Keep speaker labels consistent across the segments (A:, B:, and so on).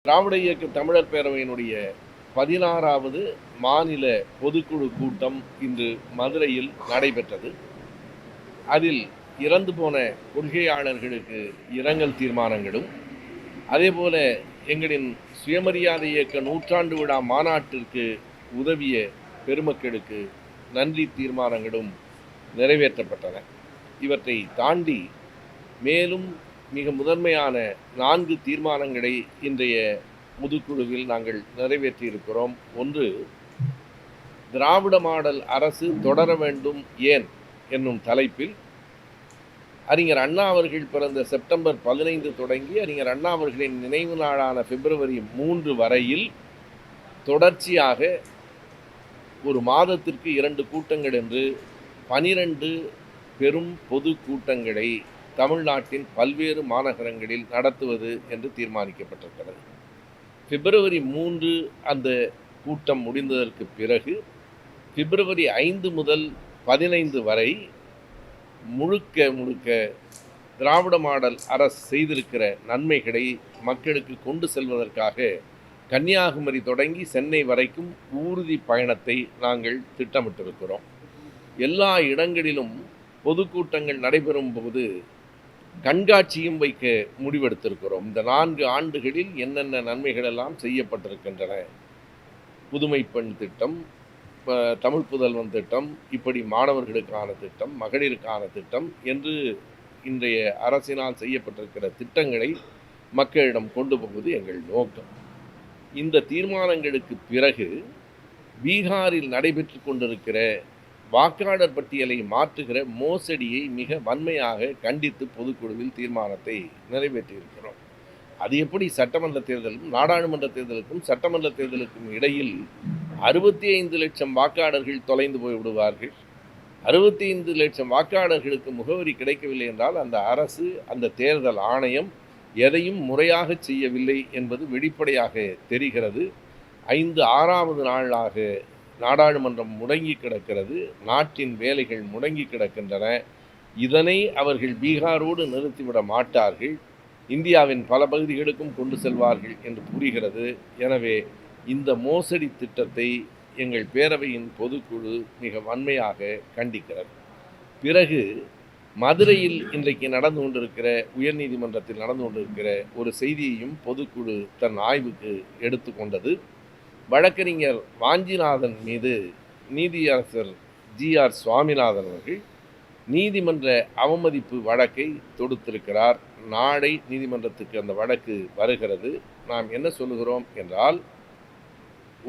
A: திராவிட இயக்க தமிழர் பேரவையினுடைய 16வது மாநில பொதுக்குழு கூட்டம் இன்று மதுரையில் நடைபெற்றது. அதில் இறந்து போன கொள்கையாளர்களுக்கு இரங்கல் தீர்மானங்களும், அதேபோல எங்களின் சுயமரியாதை இயக்க நூற்றாண்டு விழா மாநாட்டிற்கு உதவிய பெருமக்களுக்கு நன்றி தீர்மானங்களும் நிறைவேற்றப்பட்டன. இவற்றை தாண்டி மேலும் மிக முதன்மையான 4 தீர்மானங்களை இன்றைய பொதுக்குழுவில் நாங்கள் நிறைவேற்றியிருக்கிறோம். ஒன்று, திராவிட மாடல் அரசு தொடர வேண்டும் ஏன் என்னும் தலைப்பில் அறிஞர் அண்ணா அவர்கள் பிறந்த செப்டம்பர் 15 தொடங்கி அறிஞர் அண்ணா அவர்களின் நினைவு நாளான பிப்ரவரி 3 வரையில் தொடர்ச்சியாக ஒரு மாதத்திற்கு 2 கூட்டங்கள் என்று 12 பெரும் பொது கூட்டங்களை தமிழ்நாட்டின் பல்வேறு மாநகரங்களில் நடத்துவது என்று தீர்மானிக்கப்பட்டிருக்கிறது. பிப்ரவரி 3 அந்த கூட்டம் முடிந்ததற்கு பிறகு பிப்ரவரி 5 முதல் 15 வரை முழுக்க திராவிட மாடல் அரசு செய்திருக்கிற நன்மைகளை மக்களுக்கு கொண்டு செல்வதற்காக கன்னியாகுமரி தொடங்கி சென்னை வரைக்கும் ஊர்தி பயணத்தை நாங்கள் திட்டமிட்டிருக்கிறோம். எல்லா இடங்களிலும் பொதுக்கூட்டங்கள் நடைபெறும் போது கண்காட்சியும் வைக்க முடிவெடுத்திருக்கிறோம். இந்த 4 ஆண்டுகளில் என்னென்ன நன்மைகள் எல்லாம் செய்யப்பட்டிருக்கின்றன, புதுமை பெண் திட்டம், தமிழ் புதல்வன் திட்டம், இப்படி மாணவர்களுக்கான திட்டம், மகளிருக்கான திட்டம் என்று இன்றைய அரசினால் செய்யப்பட்டிருக்கிற திட்டங்களை மக்களிடம் கொண்டு போவது எங்கள் நோக்கம். இந்த தீர்மானங்களுக்கு பிறகு பீகாரில் நடைபெற்று கொண்டிருக்கிற வாக்காளர் பட்டியலை மாற்றுகிற மோசடியை மிக வன்மையாக கண்டித்து பொதுக்குழுவில் தீர்மானத்தை நிறைவேற்றியிருக்கிறோம். அது எப்படி சட்டமன்ற தேர்தலும் நாடாளுமன்ற தேர்தலுக்கும் சட்டமன்ற தேர்தலுக்கும் இடையில் 65 லட்சம் வாக்காளர்கள் தொலைந்து போய்விடுவார்கள்? 65 லட்சம் வாக்காளர்களுக்கு முகவரி கிடைக்கவில்லை என்றால் அந்த அரசு, அந்த தேர்தல் ஆணையம் எதையும் முறையாக செய்யவில்லை என்பது வெளிப்படையாக தெரிகிறது. 6வது நாளாக நாடாளுமன்றம் முடங்கி கிடக்கிறது, நாட்டின் வேலைகள் முடங்கி கிடக்கின்றன. இதனை அவர்கள் பீகாரோடு நிறுத்திவிட மாட்டார்கள், இந்தியாவின் பல பகுதிகளுக்கும் கொண்டு செல்வார்கள் என்று புரிகிறது. எனவே இந்த மோசடி திட்டத்தை எங்கள் பேரவையின் பொதுக்குழு மிக வன்மையாக கண்டிக்கிறது. பிறகு மதுரையில் இன்றைக்கு நடந்து கொண்டிருக்கிற உயர்நீதிமன்றத்தில் நடந்து கொண்டிருக்கிற ஒரு செய்தியையும் பொதுக்குழு தன் ஆய்வுக்கு எடுத்துக்கொண்டது. வழக்கறிஞர் வாஞ்சிநாதன் மீது நீதியரசர் GR சுவாமிநாதன் அவர்கள் நீதிமன்ற அவமதிப்பு வழக்கை தொடுத்திருக்கிறார். நாளை நீதிமன்றத்துக்கு அந்த வழக்கு வருகிறது. நாம் என்ன சொல்லுகிறோம் என்றால்,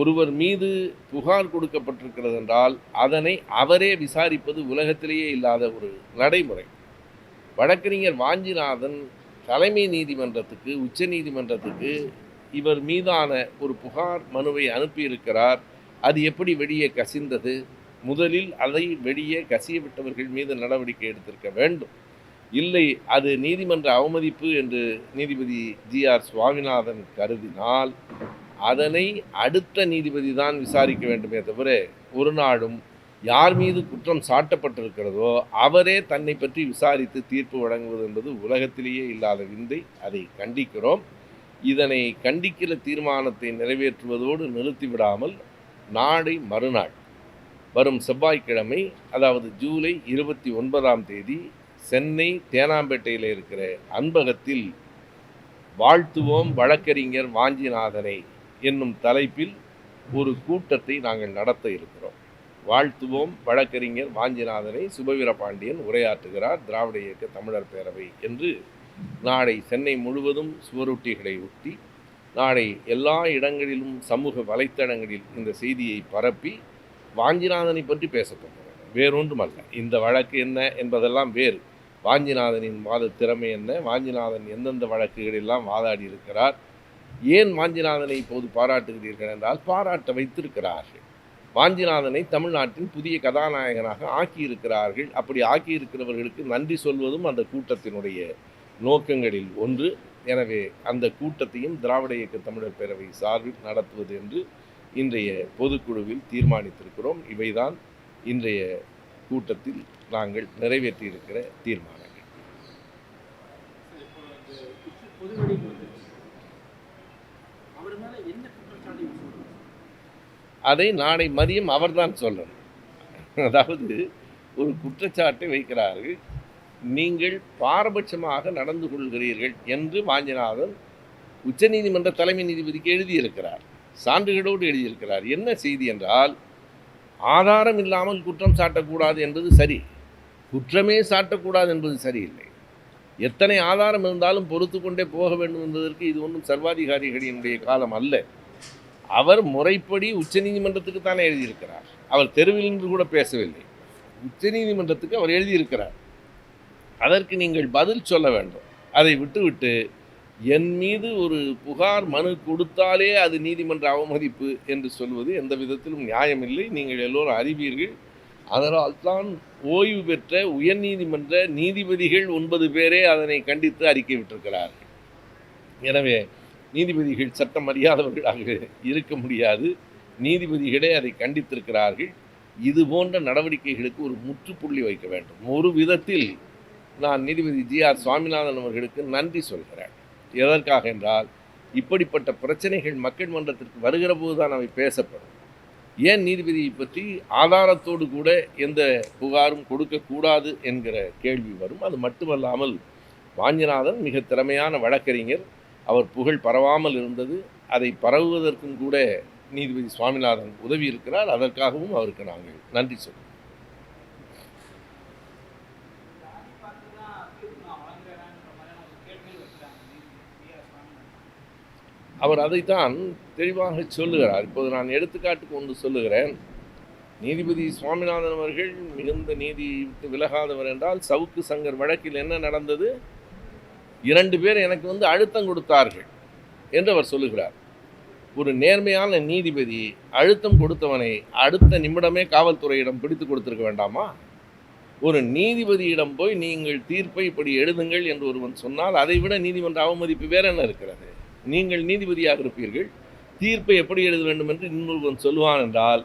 A: ஒருவர் மீது புகார் கொடுக்கப்பட்டிருக்கிறது என்றால் அதனை அவரே விசாரிப்பது உலகத்திலேயே இல்லாத ஒரு நடைமுறை. வழக்கறிஞர் வாஞ்சிநாதன் தலைமை நீதிமன்றத்துக்கு, உச்ச நீதிமன்றத்துக்கு இவர் மீதான ஒரு புகார் மனுவை அனுப்பியிருக்கிறார். அது எப்படி வெளியே கசிந்தது? முதலில் அதை வெளியே கசிய விட்டவர்கள் மீது நடவடிக்கை எடுத்திருக்க வேண்டும். இல்லை, அது நீதிமன்ற அவமதிப்பு என்று நீதிபதி GR சுவாமிநாதன் கருதினால் அதனை அடுத்த நீதிபதி தான் விசாரிக்க வேண்டுமே தவிர, ஒரு நாளும் யார் மீது குற்றம் சாட்டப்பட்டிருக்கிறதோ அவரே தன்னை பற்றி விசாரித்து தீர்ப்பு வழங்குவது என்பது உலகத்திலேயே இல்லாத விந்தை. அதை கண்டிக்கிறோம். இதனை கண்டிக்கிற தீர்மானத்தை நிறைவேற்றுவதோடு நிறுத்திவிடாமல் நாளை மறுநாள் வரும் செவ்வாய்க்கிழமை, அதாவது ஜூலை 29ஆம் தேதி சென்னை தேனாம்பேட்டையில் இருக்கிற அன்பகத்தில் வாழ்த்துவோம் வழக்கறிஞர் வாஞ்சிநாதனை என்னும் தலைப்பில் ஒரு கூட்டத்தை நாங்கள் நடத்த இருக்கிறோம். வாழ்த்துவோம் வழக்கறிஞர் வாஞ்சிநாதனை சுபவீரபாண்டியன் உரையாற்றுகிறார், திராவிட இயக்க தமிழர் பேரவை என்று நாளை சென்னை முழுவதும் சுவரொட்டிகளை ஒட்டி, நாளை எல்லா இடங்களிலும் சமூக வலைத்தளங்களில் இந்த செய்தியை பரப்பி வாஞ்சிநாதனை பற்றி பேசப்போகிறோம். வேறொன்றுமல்ல. இந்த வழக்கு என்ன என்பதெல்லாம் வேறு. வாஞ்சிநாதனின் வாத திறமை என்ன, வாஞ்சிநாதன் எந்தெந்த வழக்குகளெல்லாம் வாதாடி இருக்கிறார், ஏன் வாஞ்சிநாதனை இப்போது பாராட்டுகிறீர்கள் என்றால் பாராட்ட வைத்திருக்கிறார்கள். வாஞ்சிநாதனை தமிழ்நாட்டின் புதிய கதாநாயகனாக ஆக்கியிருக்கிறார்கள். அப்படி ஆக்கியிருக்கிறவர்களுக்கு நன்றி சொல்வதும் அந்த கூட்டத்தினுடைய நோக்கங்களில் ஒன்று. எனவே அந்த கூட்டத்தையும் திராவிட இயக்க தமிழர் பேரவை சார்பில் நடத்துவது என்று இன்றைய பொதுக்குழுவில் தீர்மானித்திருக்கிறோம். இவைதான் இன்றைய கூட்டத்தில் நாங்கள் நிறைவேற்றியிருக்கிற தீர்மானங்கள். அதை நாளை மதியம் அவர்தான் சொல்லணும். அதாவது ஒரு குற்றச்சாட்டை வைக்கிறார்கள், நீங்கள் பாரபட்சமாக நடந்து கொள்கிறீர்கள் என்று வாஞ்சிநாதன் உச்சநீதிமன்ற தலைமை நீதிபதிக்கு எழுதியிருக்கிறார், சான்றுகளோடு எழுதியிருக்கிறார். என்ன செய்தி என்றால், ஆதாரம் இல்லாமல் குற்றம் சாட்டக்கூடாது என்பது சரி, குற்றமே சாட்டக்கூடாது என்பது சரியில்லை. எத்தனை ஆதாரம் இருந்தாலும் பொறுத்து கொண்டே போக வேண்டும் என்பதற்கு இது ஒன்றும் சர்வாதிகாரிகளினுடைய காலம் அல்ல. அவர் முறைப்படி உச்சநீதிமன்றத்துக்கு தானே எழுதியிருக்கிறார். அவர் தெருவில் நின்று கூட பேசவில்லை, உச்சநீதிமன்றத்துக்கு அவர் எழுதியிருக்கிறார். அதற்கு நீங்கள் பதில் சொல்ல வேண்டும். அதை விட்டுவிட்டு என் மீது ஒரு புகார் மனு கொடுத்தாலே அது நீதிமன்ற அவமதிப்பு என்று சொல்வது எந்த விதத்திலும் நியாயமில்லை. நீங்கள் எல்லோரும் அறிவீர்கள். அதனால்தான் ஓய்வு பெற்ற உயர்நீதிமன்ற நீதிபதிகள் 9 பேரே அதனை கண்டித்து அறிக்கை விட்டிருக்கிறார்கள். எனவே நீதிபதிகள் சட்டம் அறியாதவர்களாக இருக்க முடியாது. நீதிபதிகளே அதை கண்டித்திருக்கிறார்கள். இது போன்ற நடவடிக்கைகளுக்கு ஒரு முற்றுப்புள்ளி வைக்க வேண்டும். ஒரு விதத்தில் நான் நீதிபதி ஜி.ஆர். சுவாமிநாதன் அவர்களுக்கு நன்றி சொல்கிறேன். எதற்காக என்றால், இப்படிப்பட்ட பிரச்சனைகள் மக்கள் மன்றத்திற்கு வருகிற போது தான் அவை பேசப்படும். ஏன் நீதிபதியை பற்றி ஆதாரத்தோடு கூட எந்த புகாரும் கொடுக்கக்கூடாது என்கிற கேள்வி வரும். அது மட்டுமல்லாமல் வாஞ்சிநாதன் மிக திறமையான வழக்கறிஞர். அவர் புகழ் பரவாமல் இருந்தது. அதை பரவுவதற்கும் கூட நீதிபதி சுவாமிநாதன் உதவி இருக்கிறார். அதற்காகவும் அவருக்கு நாங்கள் நன்றி சொல்கிறோம். அவர் அதைத்தான் தெளிவாக சொல்லுகிறார். இப்போது நான் எடுத்துக்காட்டுக்கு ஒன்று சொல்லுகிறேன். நீதிபதி சுவாமிநாதன் அவர்கள் மிகுந்த நீதி விட்டு விலகாதவர் என்றால், சவுக்கு சங்கர் வழக்கில் என்ன நடந்தது? 2 பேர் எனக்கு அழுத்தம் கொடுத்தார்கள் என்று அவர் சொல்லுகிறார். ஒரு நேர்மையான நீதிபதி அழுத்தம் கொடுத்தவனை அடுத்த நிமிடமே காவல்துறையிடம் பிடித்து கொடுத்திருக்க வேண்டாமா? ஒரு நீதிபதியிடம் போய் நீங்கள் தீர்ப்பை இப்படி எழுதுங்கள் என்று ஒருவன் சொன்னால், அதை விட நீதிமன்ற அவமதிப்பு வேற என்ன இருக்கிறது? நீங்கள் நீதிபதியாக இருப்பீர்கள், தீர்ப்பை எப்படி எழுத வேண்டும் என்று இன்னொருவன் சொல்லுவான் என்றால்,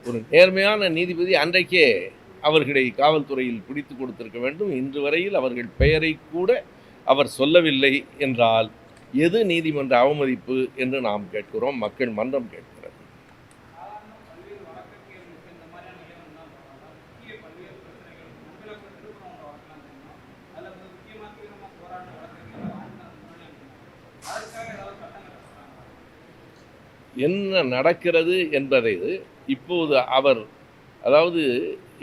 A: ஒரு நேர்மையான நீதிபதி அன்றைக்கே அவர்களை காவல்துறையில் பிடித்து கொடுத்திருக்க வேண்டும். இன்று வரையில் அவர்கள் பெயரை கூட அவர் சொல்லவில்லை என்றால் எது நீதிமன்ற அவமதிப்பு என்று நாம் கேட்கிறோம், மக்கள் மன்றம் கேட்கிறது. என்ன நடக்கிறது என்பதை இப்போது அவர், அதாவது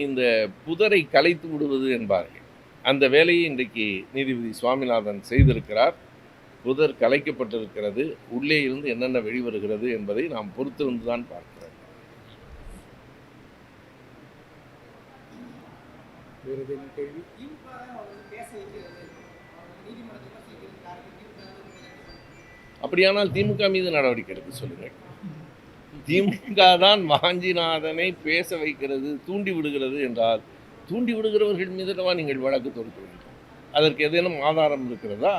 A: இந்த புதரை கலைத்து விடுவது என்பார்கள், அந்த வேலையை இன்றைக்கு நீதிபதி சுவாமிநாதன் செய்திருக்கிறார். புதர் கலைக்கப்பட்டிருக்கிறது. உள்ளே இருந்து என்னென்ன வெளிவருகிறது என்பதை நாம் பொறுத்திருந்து தான் பார்க்கிறோம். அப்படியானால் திமுக மீது நடவடிக்கை எடுக்க சொல்லுங்கள். திமுக தான் வாஞ்சிநாதனை பேச வைக்கிறது, தூண்டி விடுகிறது என்றால், தூண்டி விடுகிறவர்கள் மீதுதான் நீங்கள் வழக்கு தொடுக்க வேண்டும். அதற்கு ஏதேனும் ஆதாரம் இருக்கிறதா?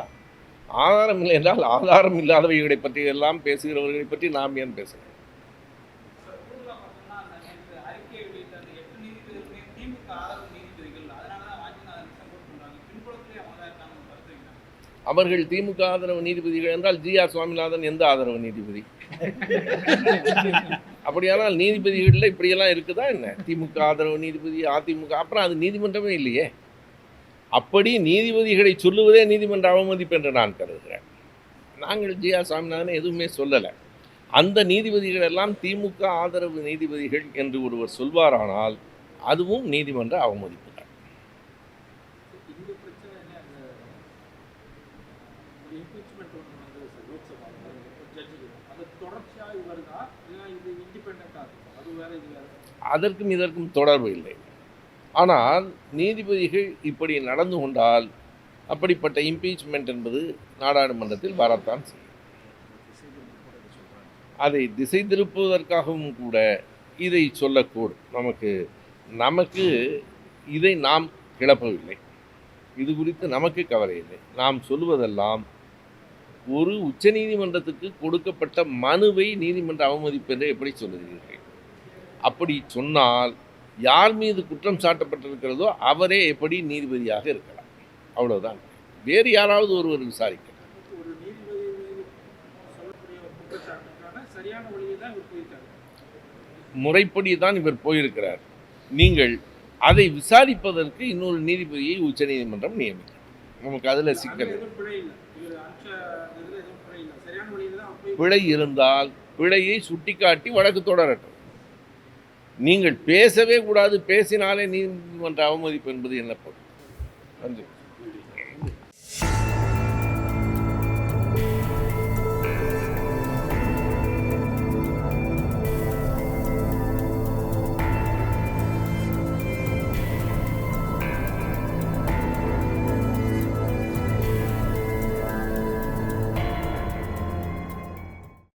A: ஆதாரம் இல்லை என்றால், ஆதாரம் இல்லாதவைகளை பற்றி எல்லாம் பேசுகிறவர்களை பற்றி நாம் ஏன் பேசுகிறோம்? அவர்கள் திமுக ஆதரவு நீதிபதிகள் என்றால் ஜி.ஆர். சுவாமிநாதன் எந்த ஆதரவு நீதிபதி? அப்படியானால் நீதிபதிகளில் இப்படியெல்லாம் இருக்குதா என்ன? திமுக ஆதரவு நீதிபதி, அதிமுக, அப்புறம் அது நீதிமன்றமே இல்லையே. அப்படி நீதிபதிகளை சொல்லுவதே நீதிமன்ற அவமதிப்பு என்று நான் கருதுகிறேன். நாங்கள் ஜி.ஆர். சுவாமிநாதன் எதுவுமே சொல்லலை. அந்த நீதிபதிகள் எல்லாம் திமுக ஆதரவு நீதிபதிகள் என்று ஒருவர் சொல்வாரானால் அதுவும் நீதிமன்ற அவமதிப்பு தான். அதற்கும் இதற்கும் தொடர்பு இல்லை. ஆனால் நீதிபதிகள் இப்படி நடந்து கொண்டால் அப்படிப்பட்ட இம்பீச்மெண்ட் என்பது நாடாளுமன்றத்தில் வரத்தான் செய்யும். அதை திசை திருப்புவதற்காகவும் கூட இதை சொல்லக்கூடும். நமக்கு இதை நாம் கிளப்பவில்லை. இது குறித்து நமக்கு கவலை இல்லை. நாம் சொல்வதெல்லாம் ஒரு உச்சநீதிமன்றத்துக்கு கொடுக்கப்பட்ட மனுவை நீதிமன்ற அவமதிப்பு என்று எப்படி சொல்லுகிறீர்கள்? அப்படி சொன்னால் யார் மீது குற்றம் சாட்டப்பட்டிருக்கிறதோ அவரே எப்படி நீதிபதியாக இருக்கலாம், அவ்வளவுதான். வேறு யாராவது ஒருவர் விசாரிக்கலாம். முறைப்படி தான் இவர் போயிருக்கிறார். நீங்கள் அதை விசாரிப்பதற்கு இன்னொரு நீதிபதியை உச்சநீதிமன்றம் நியமிக்கும். நமக்கு அதில் சிக்கல். பிழை இருந்தால் பிழையை சுட்டிக்காட்டி வழக்கு தொடரட்டும். நீங்கள் பேசவே கூடாது, பேசினாலே நீதிமன்ற அவமதிப்பு என்பது என்ன பொருள்? நன்றி.